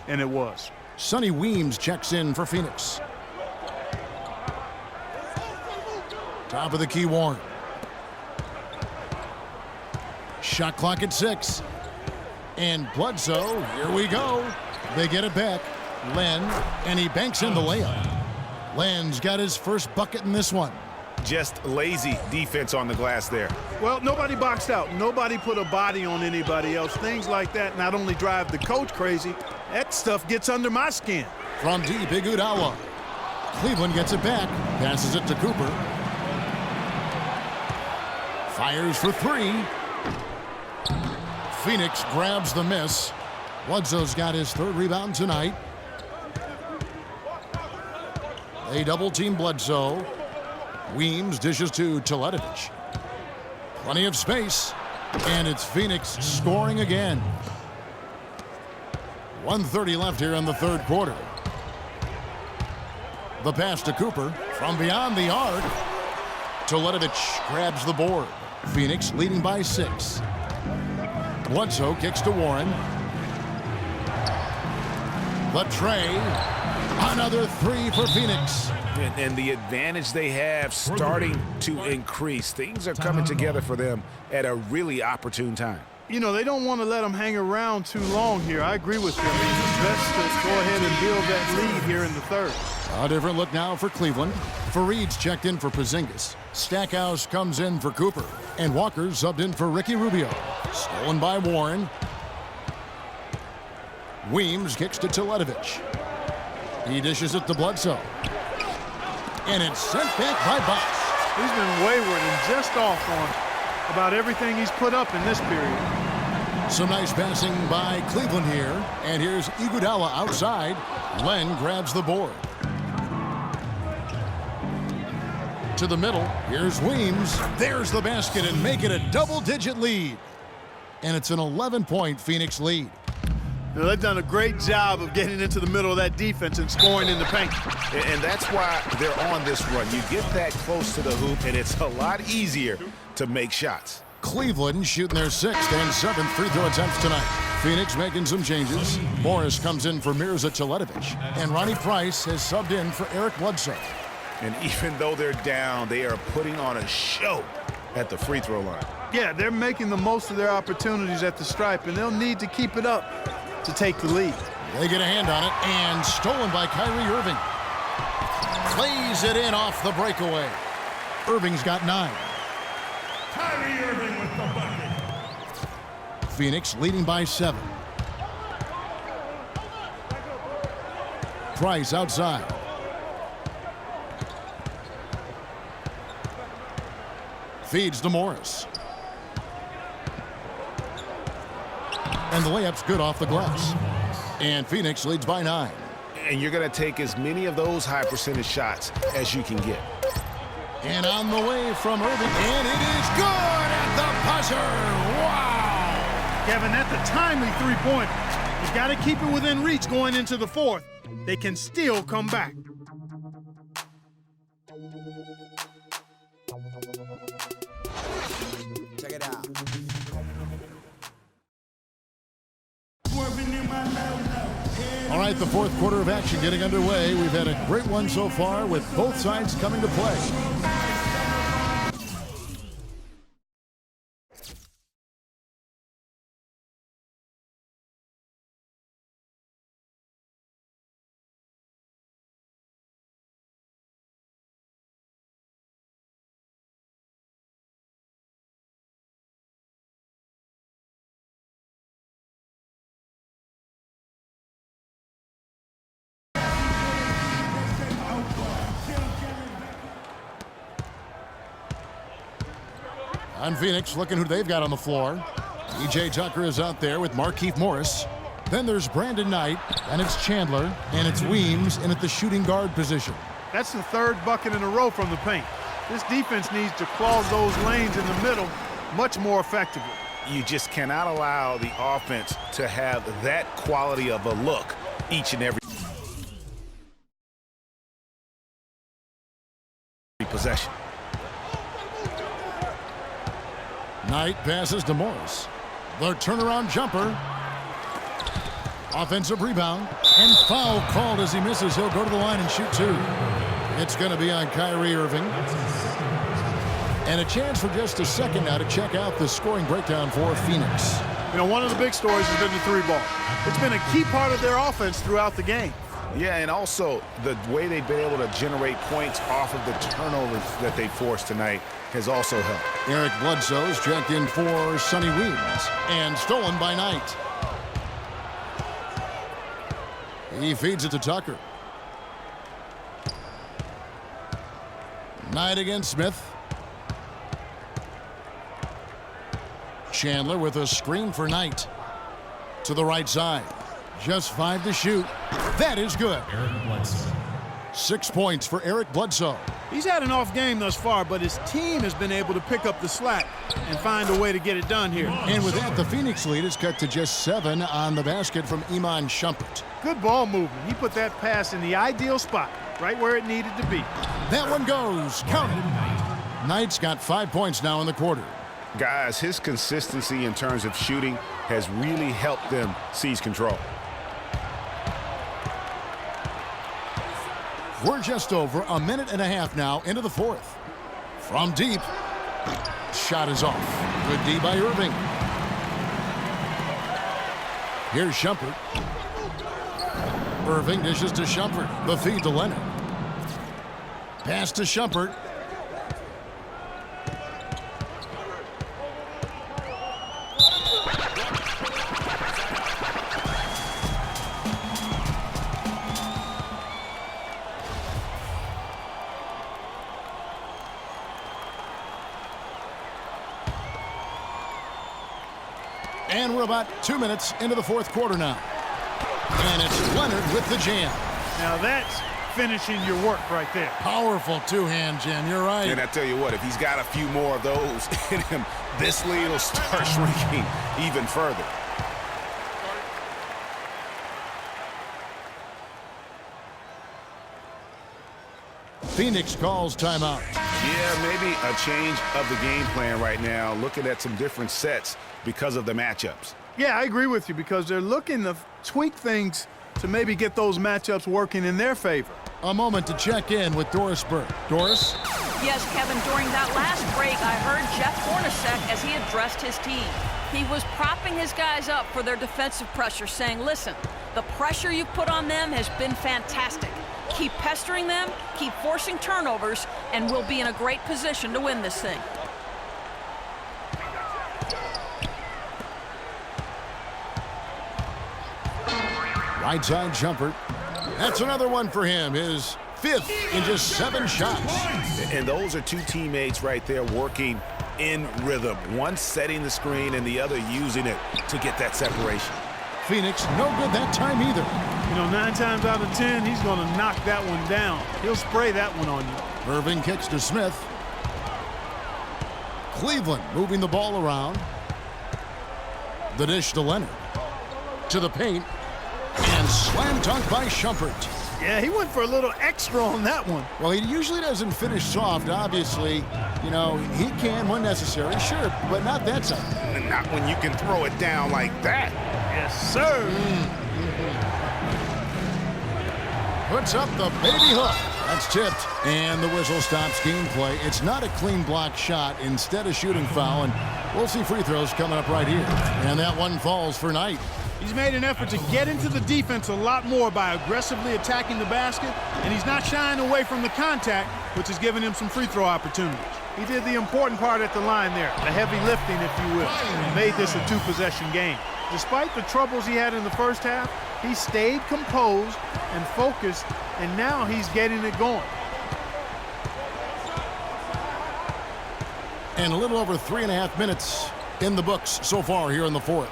and it was. Sonny Weems checks in for Phoenix. Top of the key, Warren. Shot clock at 6. And Bledsoe, here we go. They get it back. Len, and he banks in the layup. Len's got his first bucket in this one. Just lazy defense on the glass there. Well, nobody boxed out. Nobody put a body on anybody else. Things like that not only drive the coach crazy, that stuff gets under my skin. From deep, Iguodala. Cleveland gets it back. Passes it to Cooper. Fires for 3. Phoenix grabs the miss. Bledsoe's got his 3rd rebound tonight. They double-team Bledsoe. Weems dishes to Teletovic. Plenty of space. And it's Phoenix scoring again. 1:30 left here in the 3rd quarter. The pass to Cooper from beyond the arc. Teletovic grabs the board. Phoenix leading by 6. Bledsoe kicks to Warren. The tray. Another 3 for Phoenix. And the advantage they have starting to increase. Things are coming together for them at a really opportune time. You know, they don't want to let them hang around too long here. I agree with you. I mean, it's best to go ahead and build that lead here in the 3rd. A different look now for Cleveland. Fareed's checked in for Porzingis. Stackhouse comes in for Cooper. And Walker's subbed in for Ricky Rubio. Stolen by Warren. Weems kicks to Teletovic. He dishes it to Bledsoe. And it's sent back by Bosh. He's been wayward and just off on about everything he's put up in this period. Some nice passing by Cleveland here. And here's Iguodala outside. Len grabs the board. To the middle. Here's Weems. There's the basket and make it a double-digit lead. And it's an 11-point Phoenix lead. Now, they've done a great job of getting into the middle of that defense and scoring in the paint. And that's why they're on this run. You get that close to the hoop, and it's a lot easier to make shots. Cleveland shooting their 6th and 7th free throw attempts tonight. Phoenix making some changes. Morris comes in for Mirza Teletovic. And Ronnie Price has subbed in for Eric Bledsoe. And even though they're down, they are putting on a show at the free throw line. Yeah, they're making the most of their opportunities at the stripe, and they'll need to keep it up to take the lead. They get a hand on it, and stolen by Kyrie Irving. Plays it in off the breakaway. Irving's got 9. Kyrie Irving with the bucket. Phoenix leading by 7. Price outside. Feeds to Morris. And the layup's good off the glass. And Phoenix leads by 9. And you're going to take as many of those high percentage shots as you can get. And on the way from Irving, and it is good at the buzzer. Wow! Kevin, that's a timely three-pointer. You've got to keep it within reach going into the 4th. They can still come back. Check it out. All right, the 4th quarter of action getting underway. We've had a great one so far with both sides coming to play. On Phoenix, looking who they've got on the floor. E.J. Tucker is out there with Markieff Morris. Then there's Brandon Knight, and it's Chandler, and it's Weems in at the shooting guard position. That's the 3rd bucket in a row from the paint. This defense needs to clog those lanes in the middle much more effectively. You just cannot allow the offense to have that quality of a look each and every possession. Knight passes to Morris. The turnaround jumper. Offensive rebound. And foul called as he misses. He'll go to the line and shoot two. It's going to be on Kyrie Irving. And a chance for just a second now to check out the scoring breakdown for Phoenix. You know, one of the big stories has been the three ball. It's been a key part of their offense throughout the game. Yeah, and also the way they've been able to generate points off of the turnovers that they forced tonight has also helped. Eric Bledsoe's checked in for Sonny Weems and stolen by Knight. He feeds it to Tucker. Knight against Smith. Chandler with a screen for Knight. To the right side. Just 5 to shoot. That is good. 6 points for Eric Bledsoe. He's had an off game thus far, but his team has been able to pick up the slack and find a way to get it done here. And with that, the Phoenix lead is cut to just 7 on the basket from Iman Shumpert. Good ball movement. He put that pass in the ideal spot, right where it needed to be. That one goes. Count it. Knight's got 5 points now in the quarter. Guys, his consistency in terms of shooting has really helped them seize control. We're just over a minute and a half now into the fourth. From deep. Shot is off. Good D by Irving. Here's Shumpert. Irving dishes to Shumpert. The feed to Leonard. Pass to Shumpert. And we're about 2 minutes into the fourth quarter now. And it's Leonard with the jam. Now that's finishing your work right there. Powerful two-hand jam, you're right. And I tell you what, if he's got a few more of those in him, this lead will start shrinking even further. Phoenix calls timeout. Yeah, maybe a change of the game plan right now, looking at some different sets because of the matchups. Yeah, I agree with you because they're looking to tweak things to maybe get those matchups working in their favor. A moment to check in with Doris Burke. Doris? Yes, Kevin, during that last break, I heard Jeff Hornacek as he addressed his team. He was propping his guys up for their defensive pressure, saying, listen, the pressure you've put on them has been fantastic. Keep pestering them, keep forcing turnovers, and we'll be in a great position to win this thing. Right side Shumpert. That's another one for him. His 5th in just 7 shots. And those are two teammates right there working in rhythm. One setting the screen and the other using it to get that separation. Phoenix no good that time either. You know, 9 times out of 10, he's going to knock that one down. He'll spray that one on you. Irving kicks to Smith. Cleveland moving the ball around. The dish to Leonard. To the paint. And slam dunk by Shumpert. Yeah, he went for a little extra on that one. Well, he usually doesn't finish soft, obviously. You know, he can when necessary, sure, but not that time. And not when you can throw it down like that. Yes, sir. Puts up the baby hook. That's tipped. And the whistle stops gameplay. It's not a clean block shot. Instead, a shooting foul. And we'll see free throws coming up right here. And that one falls for Knight. He's made an effort to get into the defense a lot more by aggressively attacking the basket, and he's not shying away from the contact, which has given him some free throw opportunities. He did the important part at the line there, the heavy lifting, if you will, and made this a 2-possession game. Despite the troubles he had in the first half, he stayed composed and focused, and now he's getting it going. And a little over 3.5 minutes in the books so far here in the fourth.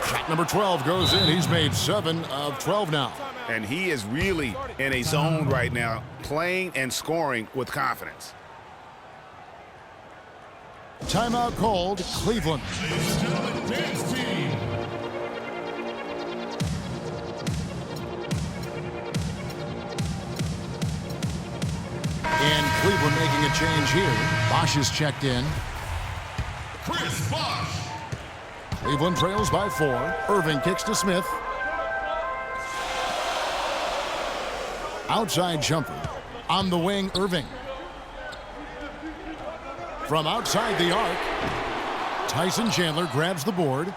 Shot number 12 goes in. He's made 7 of 12 now. And he is really in a zone right now, playing and scoring with confidence. Timeout called, Cleveland. Dance team. And Cleveland making a change here. Bosch is checked in. Chris Bosh. Cleveland trails by 4. Irving kicks to Smith. Outside jumper. On the wing, Irving. From outside the arc, Tyson Chandler grabs the board.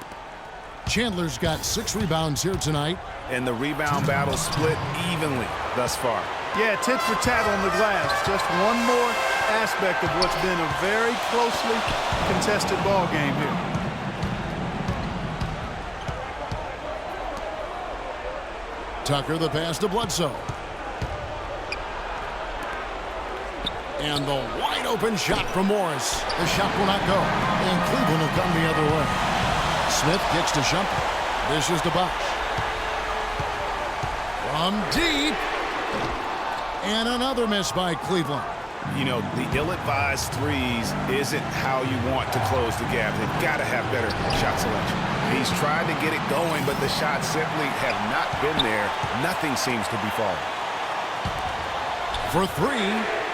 Chandler's got 6 rebounds here tonight. And the rebound battle split evenly thus far. Yeah, tit for tat on the glass. Just one more aspect of what's been a very closely contested ball game here. Tucker the pass to Bledsoe. And the wide open shot from Morris. The shot will not go. And Cleveland will come the other way. Smith gets to Shumpert. This is to Bosh. From deep. And another miss by Cleveland. You know, the ill-advised threes isn't how you want to close the gap. They've got to have better shot selection. He's tried to get it going, but the shots simply have not been there. Nothing seems to be falling. For 3.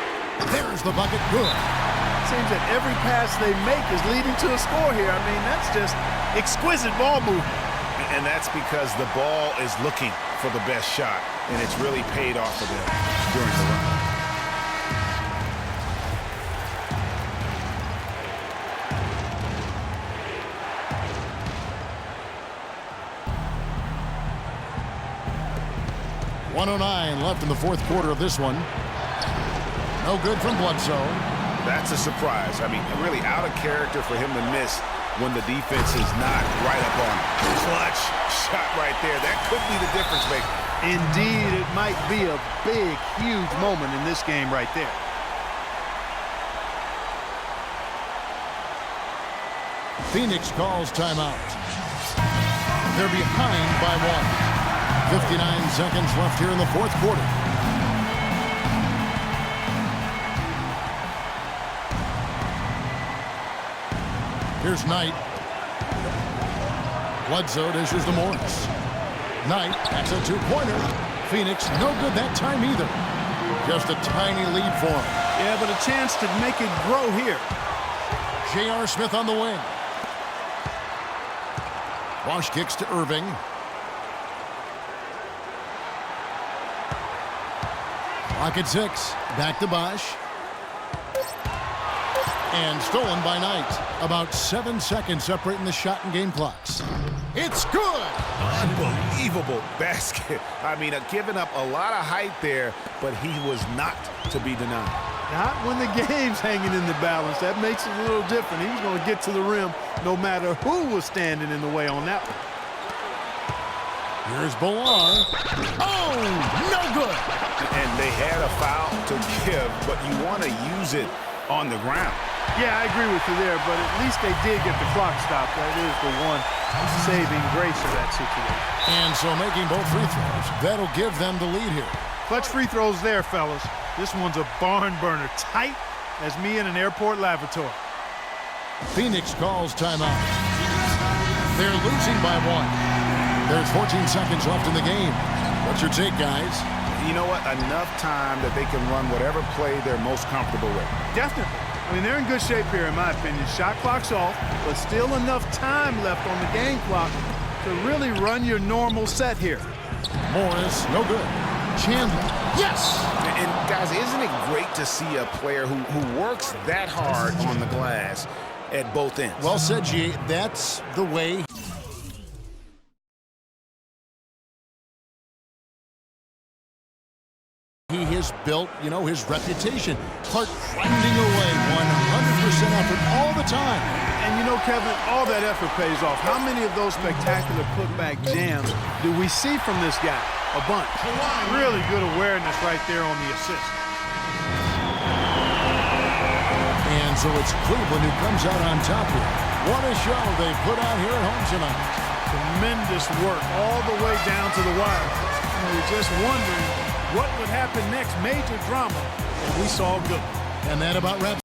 There's the bucket. Good. Seems that every pass they make is leading to a score here. I mean, that's just exquisite ball movement. And that's because the ball is looking for the best shot, and it's really paid off for them during the run. .109 left in the fourth quarter of this one. No good from Bledsoe. That's a surprise. I mean, really out of character for him to miss when the defense is not right up on him. Clutch shot right there. That could be the difference maker. Indeed, it might be a big, huge moment in this game right there. Phoenix calls timeout. They're behind by 1. 59 seconds left here in the fourth quarter. Here's Knight. Bledsoe dishes to Morris. Knight backs a 2-pointer. Phoenix no good that time either. Just a tiny lead for him. Yeah, but a chance to make it grow here. J.R. Smith on the wing. Bosh kicks to Irving. Clock at 6. Back to Bosh. And stolen by Knight. About 7 seconds separating the shot and game clocks. It's good! Unbelievable basket. I mean, giving up a lot of height there, but he was not to be denied. Not when the game's hanging in the balance. That makes it a little different. He was going to get to the rim no matter who was standing in the way on that one. Here's Bilal. Oh, no good! And they had a foul to give, but you want to use it on the ground. Yeah, I agree with you there, but at least they did get the clock stopped. That is the one saving grace of that situation. And so making both free throws, that'll give them the lead here. Clutch free throws there, fellas. This one's a barn burner, tight as me in an airport lavatory. Phoenix calls timeout. They're losing by 1. There's 14 seconds left in the game. What's your take, guys? You know what? Enough time that they can run whatever play they're most comfortable with. Definitely. I mean, they're in good shape here, in my opinion. Shot clock's off, but still enough time left on the game clock to really run your normal set here. Morris, no good. Chandler, yes! And guys, isn't it great to see a player who works that hard on the glass at both ends? Well said, G. That's the way he has built, his reputation. Clark grinding away, 100% effort all the time. And Kevin, all that effort pays off. How many of those spectacular putback jams do we see from this guy? A bunch. Really good awareness right there on the assist. And so it's Cleveland who comes out on top here. What a show they put out here at home tonight. Tremendous work all the way down to the wire. You're just wondering what would happen next. Major drama, and we saw good. And that about wraps